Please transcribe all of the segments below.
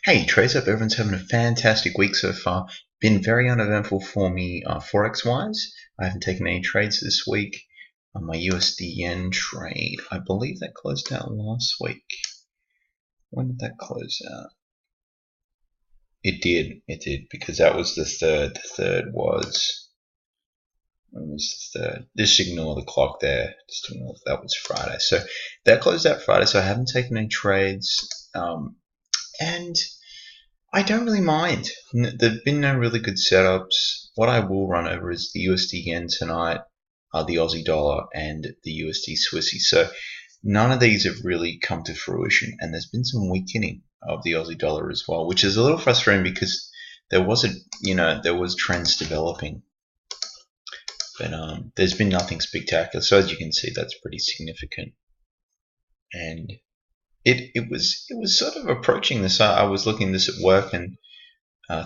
Hey Trace, hope everyone's having a fantastic week so far. Been very uneventful for me Forex wise. I haven't taken any trades this week. On my USD yen trade, I believe that closed out last week. When did that close out? It did, because that was the third. The third was, when was the third? Just ignore the clock there. Just ignore that was Friday. So that closed out Friday, so I haven't taken any trades. And I don't really mind. There've been no really good setups. What I will run over is the USD yen tonight, the Aussie dollar, and the USD Swissy. So none of these have really come to fruition, and there's been some weakening of the Aussie dollar as well, which is a little frustrating because there was there was trends developing, but there's been nothing spectacular. So as you can see, that's pretty significant, and it was sort of approaching this. I was looking at this at work and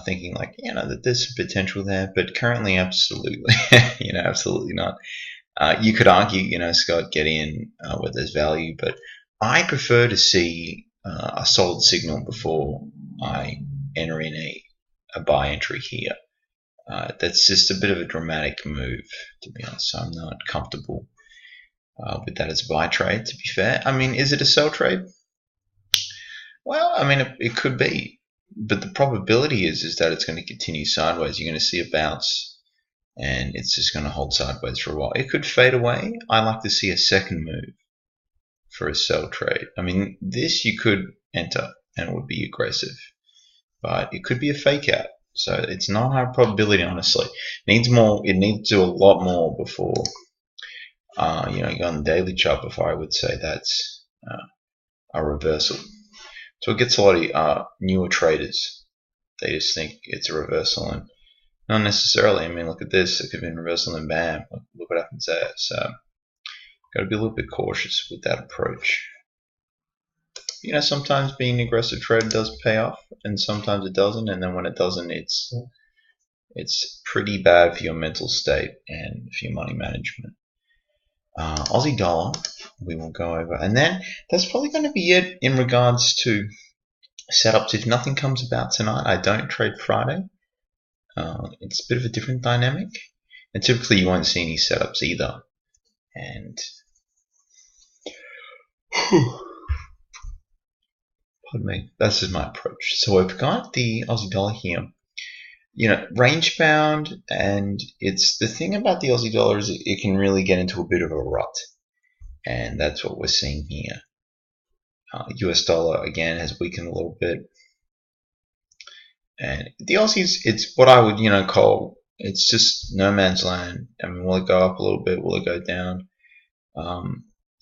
thinking like, that there's some potential there, but currently, absolutely, absolutely not. You could argue, Scott, get in where there's value, but I prefer to see a solid signal before I enter in a buy entry here. That's just a bit of a dramatic move, to be honest. So I'm not comfortable with that as a buy trade, to be fair. I mean, is it a sell trade? Well, I mean, it could be, but the probability is that it's going to continue sideways. You're going to see a bounce, and it's just going to hold sideways for a while. It could fade away. I like to see a second move for a sell trade. I mean, this you could enter, and it would be aggressive, but it could be a fake out. So it's not high probability, honestly. It needs more. It needs to do a lot more before, you go on the daily chart before I would say that's a reversal. So it gets a lot of newer traders. They just think it's a reversal, and not necessarily. I mean, look at this. It could be a reversal and bam. Look what happens there. So got to be a little bit cautious with that approach. Sometimes being an aggressive trader does pay off, and sometimes it doesn't. And then when it doesn't, it's pretty bad for your mental state and for your money management. Aussie dollar, we will go over, and then that's probably going to be it in regards to setups. If nothing comes about tonight, I don't trade Friday. It's a bit of a different dynamic, and typically you won't see any setups either. And pardon me, that's just my approach. So we've got the Aussie dollar here. Range bound, and it's the thing about the Aussie dollar is it can really get into a bit of a rut, and that's what we're seeing here. US dollar again has weakened a little bit, and the Aussies, it's what I would call, it's just no man's land. I mean, will it go up a little bit? Will it go down?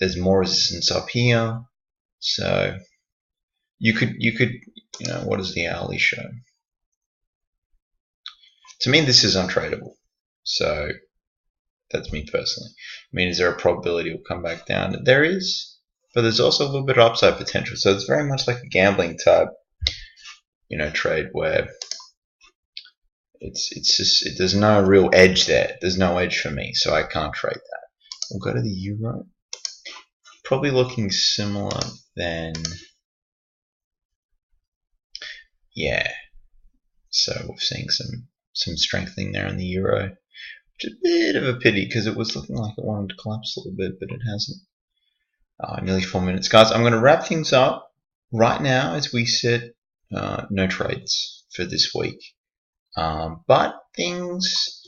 There's more resistance up here, so you could what does the hourly show? To me, this is untradeable. So that's me personally. I mean, is there a probability it will come back down? There is, but there's also a little bit of upside potential. So it's very much like a gambling type, trade where it's just there's no real edge there. There's no edge for me, so I can't trade that. We'll go to the euro. Probably looking similar then. Yeah. So we're seeing some strengthening there in the euro, which is a bit of a pity because it was looking like it wanted to collapse a little bit, but it hasn't. Nearly 4 minutes, guys. I'm going to wrap things up right now as we sit. No trades for this week, but things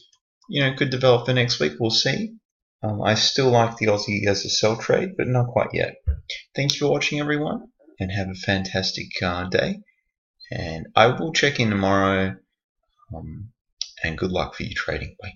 could develop for next week. We'll see. I still like the Aussie as a sell trade, but not quite yet. Thank you for watching, everyone, and have a fantastic day. And I will check in tomorrow. And good luck for your trading. Bye.